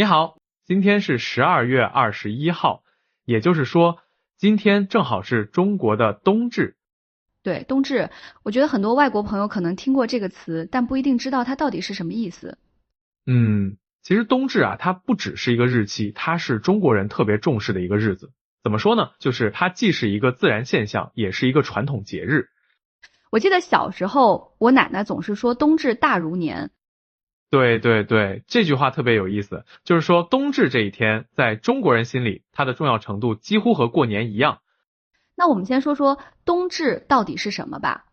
你好，今天是12月21号，也就是说，今天正好是中国的冬至。对，冬至，我觉得很多外国朋友可能听过这个词，但不一定知道它到底是什么意思。其实冬至啊，它不只是一个日期，它是中国人特别重视的一个日子。怎么说呢？就是它既是一个自然现象，也是一个传统节日。我记得小时候，我奶奶总是说冬至大如年。对对对，这句话特别有意思，就是说冬至这一天，在中国人心里，它的重要程度几乎和过年一样。那我们先说说冬至到底是什么吧。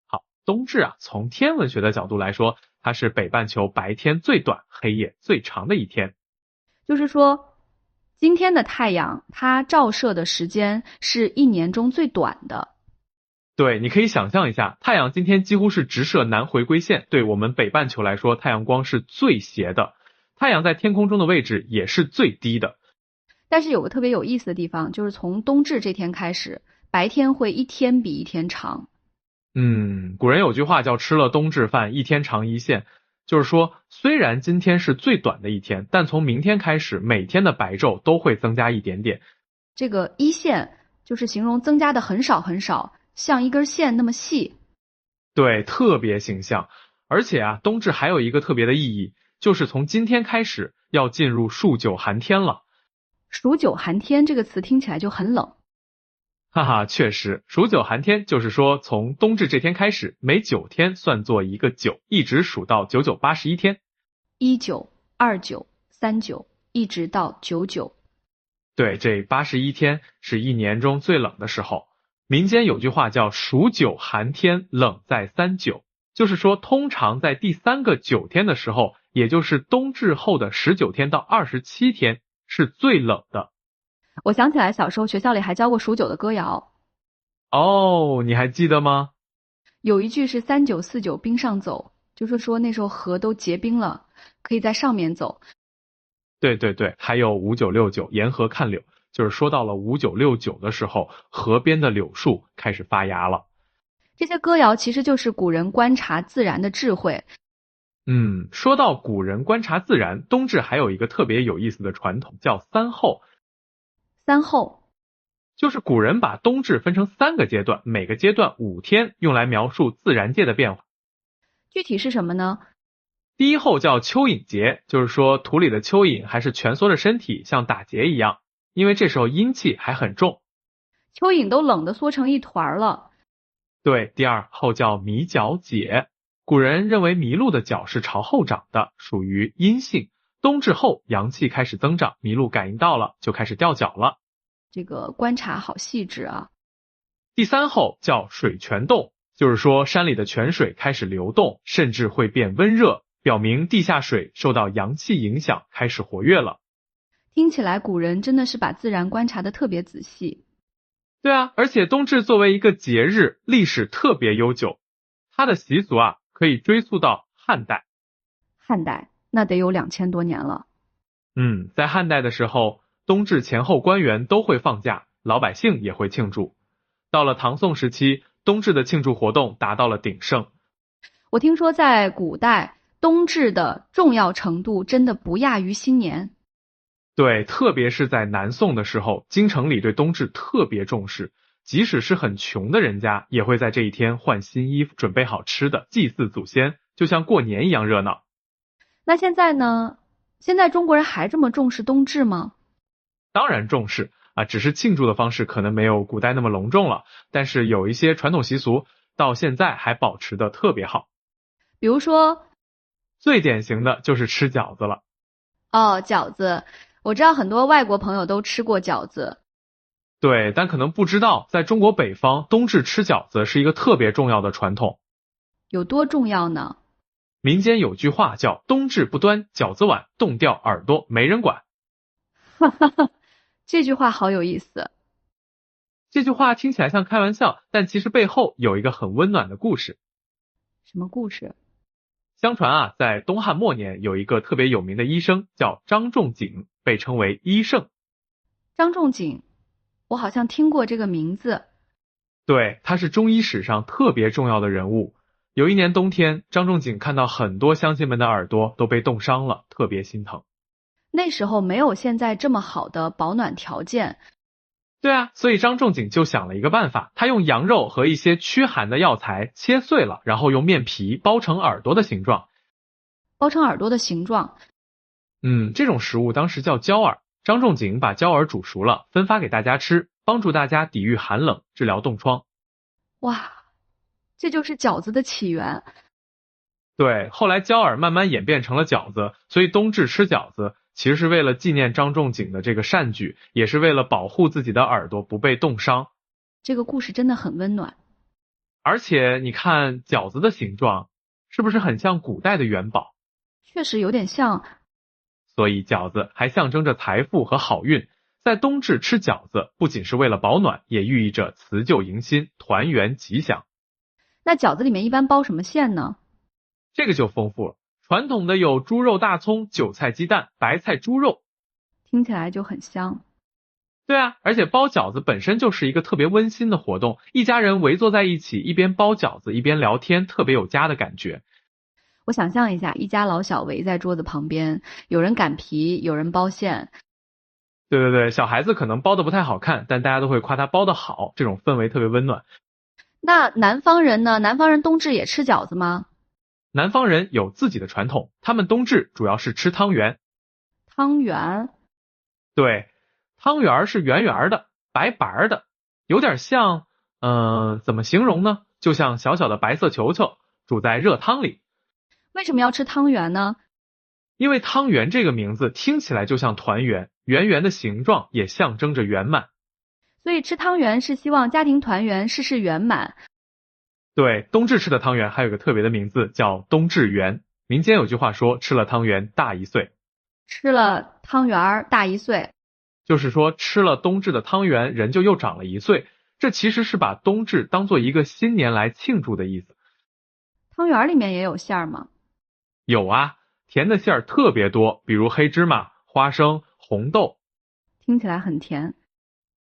好，冬至啊，从天文学的角度来说，它是北半球白天最短、黑夜最长的一天。就是说，今天的太阳它照射的时间是一年中最短的。对，你可以想象一下，太阳今天几乎是直射南回归线，对我们北半球来说，太阳光是最斜的，太阳在天空中的位置也是最低的。但是有个特别有意思的地方，就是从冬至这天开始，白天会一天比一天长。古人有句话叫吃了冬至饭，一天长一线，就是说，虽然今天是最短的一天，但从明天开始，每天的白昼都会增加一点点。这个一线就是形容增加的很少很少，像一根线那么细。对，特别形象。而且啊，冬至还有一个特别的意义，就是从今天开始要进入数九寒天了。数九寒天这个词听起来就很冷。哈哈，确实，数九寒天就是说，从冬至这天开始，每9天算作一个九，一直数到9981天。19、29、39，一直到99。对，这81天是一年中最冷的时候。民间有句话叫数九寒天，冷在39，就是说，通常在第3个9天的时候，也就是冬至后的19天到27天，是最冷的。我想起来小时候学校里还教过数九的歌谣，哦，你还记得吗？有一句是3949冰上走，就是说那时候河都结冰了，可以在上面走。对对对，还有5969沿河看柳，就是说到了5969的时候，河边的柳树开始发芽了。这些歌谣其实就是古人观察自然的智慧。说到古人观察自然，冬至还有一个特别有意思的传统，叫三候。三候就是古人把冬至分成3个阶段，每个阶段5天，用来描述自然界的变化。具体是什么呢？第一候叫蚯蚓节，就是说土里的蚯蚓还是蜷缩着身体，像打结一样，因为这时候阴气还很重。蚯蚓都冷得缩成一团了。对，第二候叫弥脚解，古人认为麋鹿的脚是朝后长的，属于阴性。冬至后阳气开始增长，麋鹿感应到了，就开始掉脚了。这个观察好细致啊。第三候叫水泉动，就是说山里的泉水开始流动，甚至会变温热，表明地下水受到阳气影响，开始活跃了。听起来古人真的是把自然观察得特别仔细。对啊，而且冬至作为一个节日，历史特别悠久，它的习俗啊可以追溯到汉代。汉代那得有2000多年了。在汉代的时候，冬至前后官员都会放假，老百姓也会庆祝。到了唐宋时期，冬至的庆祝活动达到了鼎盛。我听说在古代，冬至的重要程度真的不亚于新年。对，特别是在南宋的时候，京城里对冬至特别重视，即使是很穷的人家，也会在这一天换新衣服，准备好吃的，祭祀祖先，就像过年一样热闹。那现在呢？现在中国人还这么重视冬至吗？当然重视啊，只是庆祝的方式可能没有古代那么隆重了，但是有一些传统习俗到现在还保持的特别好。比如说，最典型的就是吃饺子了。饺子，我知道很多外国朋友都吃过饺子。对，但可能不知道，在中国北方，冬至吃饺子是一个特别重要的传统。有多重要呢？民间有句话叫冬至不端饺子碗，冻掉耳朵没人管。哈哈哈，这句话好有意思。这句话听起来像开玩笑，但其实背后有一个很温暖的故事。什么故事？相传啊，在东汉末年有一个特别有名的医生叫张仲景，被称为医圣。张仲景，我好像听过这个名字。对，他是中医史上特别重要的人物。有一年冬天，张仲景看到很多乡亲们的耳朵都被冻伤了，特别心疼。那时候没有现在这么好的保暖条件。对啊，所以张仲景就想了一个办法，他用羊肉和一些驱寒的药材切碎了，然后用面皮包成耳朵的形状。包成耳朵的形状。这种食物当时叫焦耳。张仲景把焦耳煮熟了，分发给大家吃，帮助大家抵御寒冷，治疗冻疮。哇，这就是饺子的起源。对，后来焦耳慢慢演变成了饺子，所以冬至吃饺子其实是为了纪念张仲景的这个善举，也是为了保护自己的耳朵不被冻伤。这个故事真的很温暖。而且你看饺子的形状，是不是很像古代的元宝？确实有点像。所以饺子还象征着财富和好运。在冬至吃饺子，不仅是为了保暖，也寓意着辞旧迎新、团圆吉祥。那饺子里面一般包什么馅呢？这个就丰富了，传统的有猪肉大葱、韭菜鸡蛋、白菜猪肉。听起来就很香。对啊，而且包饺子本身就是一个特别温馨的活动，一家人围坐在一起，一边包饺子一边聊天，特别有家的感觉。我想象一下，一家老小围在桌子旁边，有人擀皮，有人包馅。对，小孩子可能包的不太好看，但大家都会夸他包的好，这种氛围特别温暖。那南方人呢？南方人冬至也吃饺子吗？南方人有自己的传统，他们冬至主要是吃汤圆。汤圆？对，汤圆是圆圆的，白白的，有点像，怎么形容呢？就像小小的白色球球，煮在热汤里。为什么要吃汤圆呢？因为汤圆这个名字听起来就像团圆，圆圆的形状也象征着圆满。所以吃汤圆是希望家庭团圆，事事圆满。对，冬至吃的汤圆还有个特别的名字叫冬至圆。民间有句话说，吃了汤圆大一岁。吃了汤圆大一岁，就是说吃了冬至的汤圆，人就又长了一岁。这其实是把冬至当做一个新年来庆祝的意思。汤圆里面也有馅儿吗？有啊，甜的馅儿特别多，比如黑芝麻、花生、红豆。听起来很甜。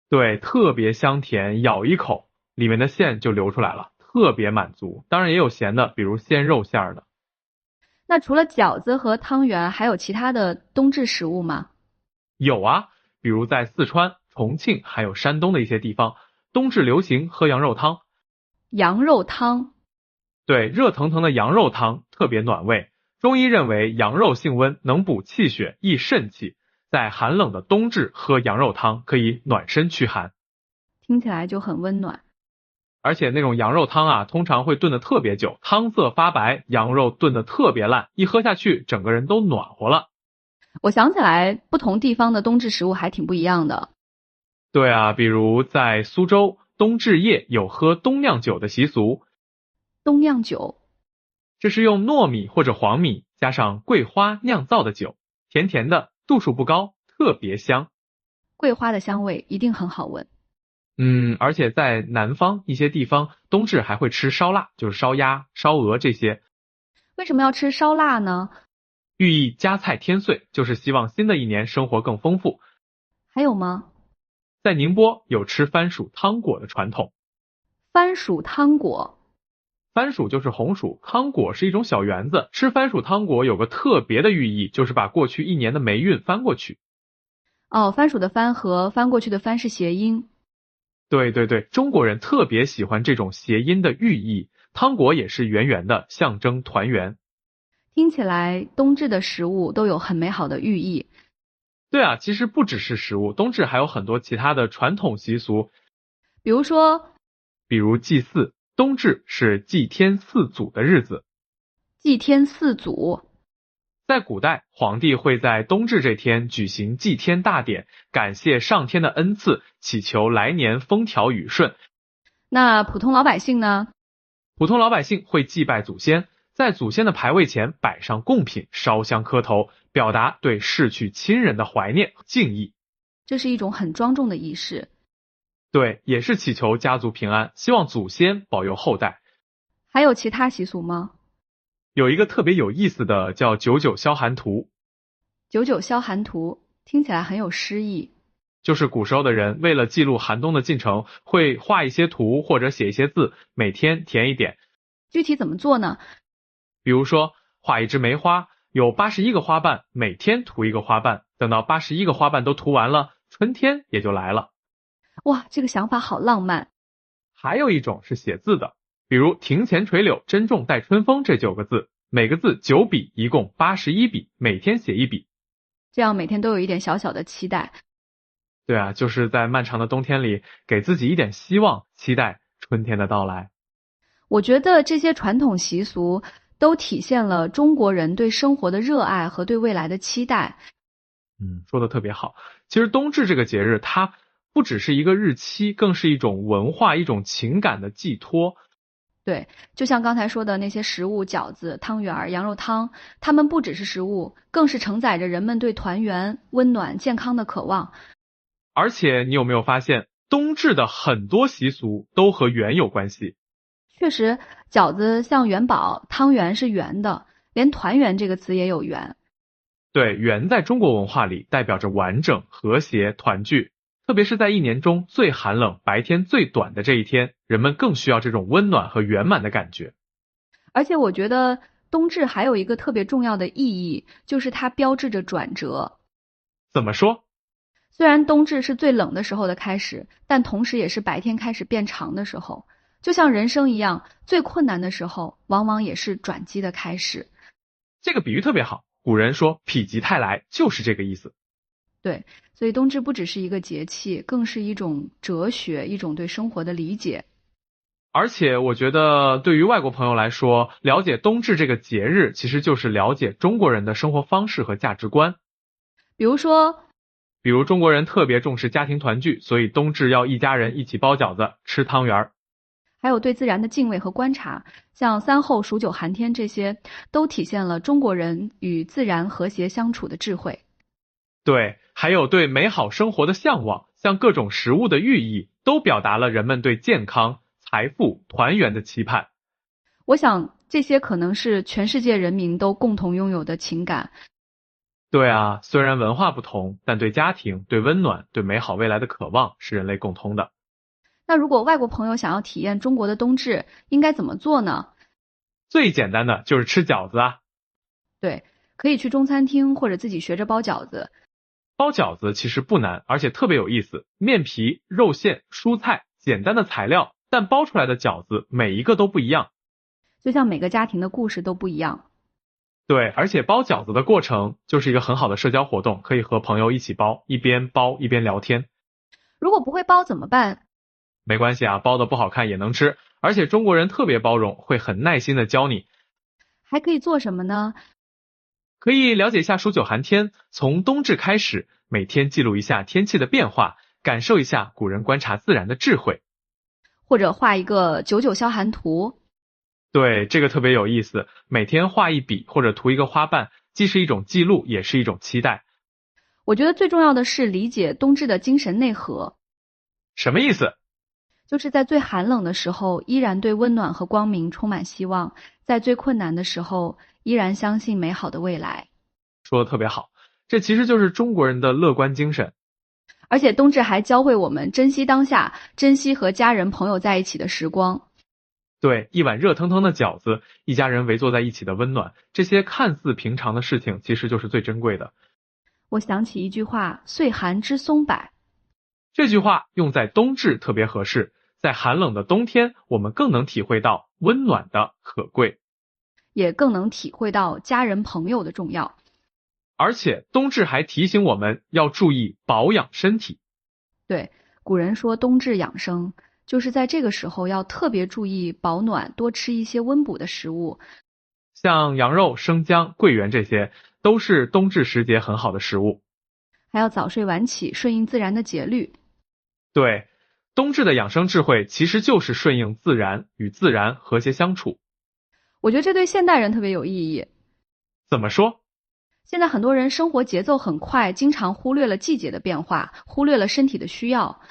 对，特别香甜，咬一口，里面的馅就流出来了，特别满足。当然也有咸的，比如鲜肉馅儿的。那除了饺子和汤圆，还有其他的冬至食物吗？有啊，比如在四川、重庆还有山东的一些地方，冬至流行喝羊肉汤。羊肉汤？对，热腾腾的羊肉汤特别暖胃。中医认为羊肉性温，能补气血，益肾气。在寒冷的冬至喝羊肉汤可以暖身驱寒。听起来就很温暖。而且那种羊肉汤啊，通常会炖得特别久，汤色发白，羊肉炖得特别烂，一喝下去整个人都暖和了。我想起来，不同地方的冬至食物还挺不一样的。对啊，比如在苏州，冬至夜有喝冬酿酒的习俗。冬酿酒？这是用糯米或者黄米加上桂花酿造的酒，甜甜的，度数不高，特别香。桂花的香味一定很好闻。而且在南方一些地方，冬至还会吃烧腊，就是烧鸭、烧鹅这些。为什么要吃烧腊呢？寓意家菜添岁，就是希望新的一年生活更丰富。还有吗？在宁波有吃番薯汤果的传统。番薯汤果？番薯就是红薯，汤果是一种小圆子。吃番薯汤果有个特别的寓意，就是把过去一年的霉运翻过去。哦，番薯的番和翻过去的翻是谐音。对，中国人特别喜欢这种谐音的寓意。汤果也是圆圆的，象征团圆。听起来冬至的食物都有很美好的寓意。对啊，其实不只是食物，冬至还有很多其他的传统习俗。比如祭祀，冬至是祭天祀祖的日子。祭天祀祖？在古代，皇帝会在冬至这天举行祭天大典，感谢上天的恩赐，祈求来年风调雨顺。那普通老百姓呢？普通老百姓会祭拜祖先，在祖先的牌位前摆上贡品，烧香磕头，表达对逝去亲人的怀念和敬意。这是一种很庄重的仪式。对，也是祈求家族平安，希望祖先保佑后代。还有其他习俗吗？有一个特别有意思的叫九九消寒图。九九消寒图听起来很有诗意。就是古时候的人为了记录寒冬的进程，会画一些图或者写一些字，每天填一点。具体怎么做呢？比如说画一枝梅花，有81个花瓣，每天涂一个花瓣，等到81个花瓣都涂完了，春天也就来了。哇，这个想法好浪漫。还有一种是写字的，比如庭前垂柳，珍重待春风这9个字，每个字9笔，一共81笔，每天写1笔。这样每天都有一点小小的期待。对啊，就是在漫长的冬天里，给自己一点希望，期待春天的到来。我觉得这些传统习俗都体现了中国人对生活的热爱和对未来的期待。说的特别好。其实冬至这个节日，它不只是一个日期，更是一种文化，一种情感的寄托。对，就像刚才说的那些食物，饺子、汤圆、羊肉汤，它们不只是食物，更是承载着人们对团圆、温暖、健康的渴望。而且你有没有发现，冬至的很多习俗都和圆有关系？确实，饺子像元宝，汤圆是圆的，连团圆这个词也有圆。对，圆在中国文化里代表着完整、和谐、团聚。特别是在一年中最寒冷、白天最短的这一天，人们更需要这种温暖和圆满的感觉。而且我觉得冬至还有一个特别重要的意义，就是它标志着转折。怎么说？虽然冬至是最冷的时候的开始，但同时也是白天开始变长的时候。就像人生一样，最困难的时候，往往也是转机的开始。这个比喻特别好，古人说否极泰来，就是这个意思。对，所以冬至不只是一个节气，更是一种哲学，一种对生活的理解。而且我觉得对于外国朋友来说，了解冬至这个节日，其实就是了解中国人的生活方式和价值观。比如中国人特别重视家庭团聚，所以冬至要一家人一起包饺子、吃汤圆。还有对自然的敬畏和观察，像3候数9寒天，这些都体现了中国人与自然和谐相处的智慧。对，还有对美好生活的向往，像各种食物的寓意，都表达了人们对健康、财富、团圆的期盼。我想这些可能是全世界人民都共同拥有的情感。对啊，虽然文化不同，但对家庭、对温暖、对美好未来的渴望是人类共通的。那如果外国朋友想要体验中国的冬至，应该怎么做呢？最简单的就是吃饺子啊。对，可以去中餐厅或者自己学着包饺子。包饺子其实不难，而且特别有意思。面皮、肉馅、蔬菜，简单的材料，但包出来的饺子每一个都不一样。就像每个家庭的故事都不一样。对，而且包饺子的过程就是一个很好的社交活动，可以和朋友一起包，一边包一边聊天。如果不会包怎么办？没关系啊，包的不好看也能吃，而且中国人特别包容，会很耐心的教你。还可以做什么呢？可以了解一下数9寒天，从冬至开始，每天记录一下天气的变化，感受一下古人观察自然的智慧。或者画一个99消寒图。对，这个特别有意思，每天画一笔或者涂一个花瓣，既是一种记录，也是一种期待。我觉得最重要的是理解冬至的精神内核。什么意思？就是在最寒冷的时候，依然对温暖和光明充满希望；在最困难的时候，依然相信美好的未来。说的特别好，这其实就是中国人的乐观精神。而且冬至还教会我们珍惜当下，珍惜和家人朋友在一起的时光。对，一碗热腾腾的饺子，一家人围坐在一起的温暖，这些看似平常的事情，其实就是最珍贵的。我想起一句话：岁寒知松柏。这句话用在冬至特别合适，在寒冷的冬天，我们更能体会到温暖的可贵，也更能体会到家人朋友的重要。而且冬至还提醒我们要注意保养身体。对，古人说冬至养生，就是在这个时候要特别注意保暖，多吃一些温补的食物。像羊肉、生姜、桂圆这些，都是冬至时节很好的食物。还要早睡晚起，顺应自然的节律。对，冬至的养生智慧其实就是顺应自然，与自然和谐相处。我觉得这对现代人特别有意义。怎么说？现在很多人生活节奏很快，经常忽略了季节的变化，忽略了身体的需要。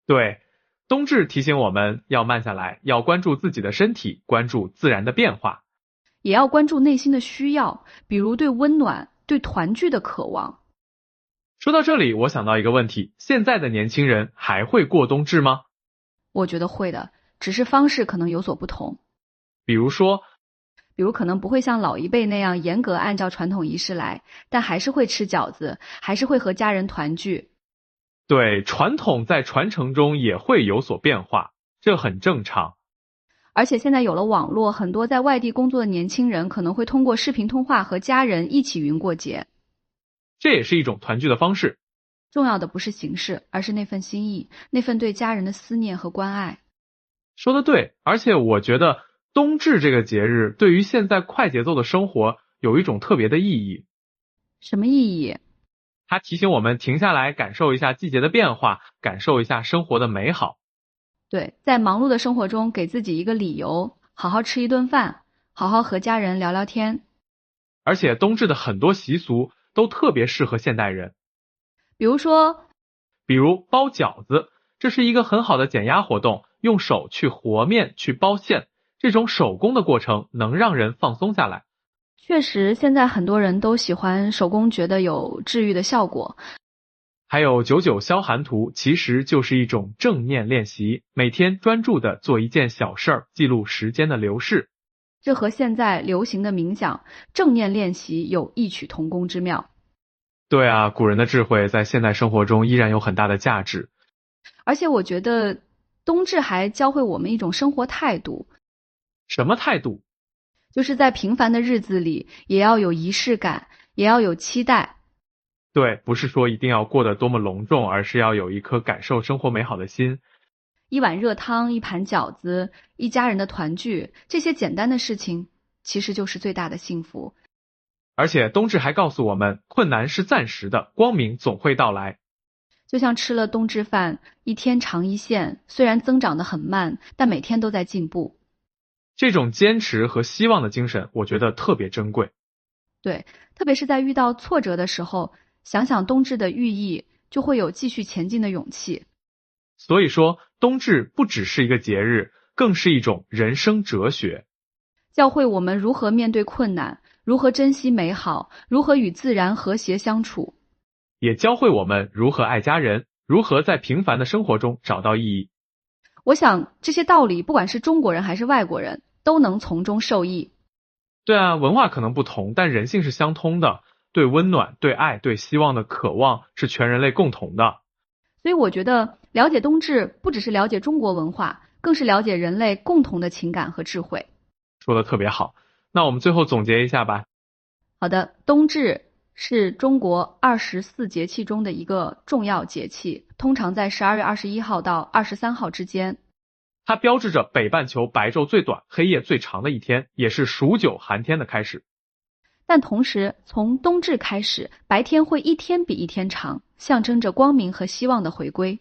对，冬至提醒我们要慢下来，要关注自己的身体，关注自然的变化，也要关注内心的需要，比如对温暖、对团聚的渴望。说到这里，我想到一个问题，现在的年轻人还会过冬至吗？我觉得会的，只是方式可能有所不同。比如说比如可能不会像老一辈那样严格按照传统仪式来，但还是会吃饺子，还是会和家人团聚。对，传统在传承中也会有所变化，这很正常。而且现在有了网络，很多在外地工作的年轻人可能会通过视频通话和家人一起云过节。这也是一种团聚的方式。重要的不是形式，而是那份心意，那份对家人的思念和关爱。说得对，而且我觉得冬至这个节日对于现在快节奏的生活有一种特别的意义。什么意义？它提醒我们停下来感受一下季节的变化，感受一下生活的美好。对，在忙碌的生活中给自己一个理由，好好吃一顿饭，好好和家人聊聊天。而且冬至的很多习俗都特别适合现代人。比如包饺子，这是一个很好的减压活动，用手去和面去包馅，这种手工的过程能让人放松下来。确实，现在很多人都喜欢手工，觉得有治愈的效果。还有99消寒图，其实就是一种正念练习，每天专注的做一件小事儿，记录时间的流逝。这和现在流行的冥想、正念练习有异曲同工之妙。对啊，古人的智慧在现代生活中依然有很大的价值。而且我觉得冬至还教会我们一种生活态度。什么态度？就是在平凡的日子里，也要有仪式感，也要有期待。对，不是说一定要过得多么隆重，而是要有一颗感受生活美好的心。一碗热汤，一盘饺子，一家人的团聚，这些简单的事情其实就是最大的幸福。而且冬至还告诉我们，困难是暂时的，光明总会到来。就像吃了冬至饭，一天长一线，虽然增长得很慢，但每天都在进步。这种坚持和希望的精神，我觉得特别珍贵。对，特别是在遇到挫折的时候，想想冬至的寓意，就会有继续前进的勇气。所以说，冬至不只是一个节日，更是一种人生哲学，教会我们如何面对困难，如何珍惜美好，如何与自然和谐相处，也教会我们如何爱家人，如何在平凡的生活中找到意义。我想这些道理，不管是中国人还是外国人，都能从中受益。对啊，文化可能不同，但人性是相通的，对温暖、对爱、对希望的渴望是全人类共同的。所以我觉得了解冬至不只是了解中国文化，更是了解人类共同的情感和智慧。说的特别好，那我们最后总结一下吧。好的，冬至是中国24节气中的一个重要节气，通常在12月21号到23号之间。它标志着北半球白昼最短、黑夜最长的一天，也是数9寒天的开始。但同时，从冬至开始，白天会一天比一天长，象征着光明和希望的回归。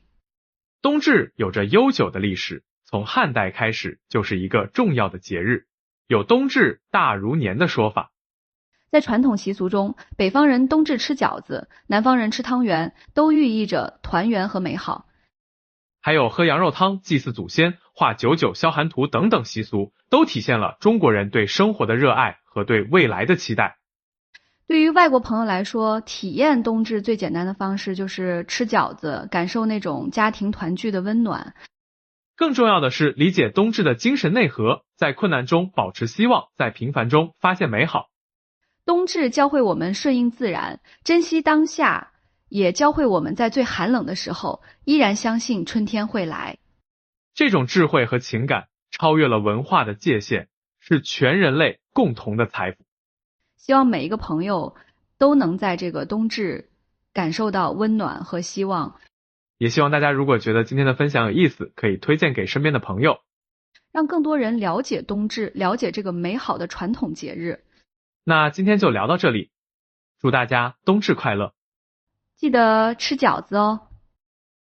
冬至有着悠久的历史，从汉代开始就是一个重要的节日，有冬至大如年的说法。在传统习俗中，北方人冬至吃饺子，南方人吃汤圆，都寓意着团圆和美好。还有喝羊肉汤、祭祀祖先、画99消寒图等等习俗，都体现了中国人对生活的热爱和对未来的期待。对于外国朋友来说，体验冬至最简单的方式就是吃饺子，感受那种家庭团聚的温暖。更重要的是理解冬至的精神内核，在困难中保持希望，在平凡中发现美好。冬至教会我们顺应自然，珍惜当下，也教会我们在最寒冷的时候，依然相信春天会来。这种智慧和情感超越了文化的界限，是全人类共同的财富。希望每一个朋友都能在这个冬至感受到温暖和希望。也希望大家如果觉得今天的分享有意思，可以推荐给身边的朋友，让更多人了解冬至，了解这个美好的传统节日。那今天就聊到这里，祝大家冬至快乐，记得吃饺子哦。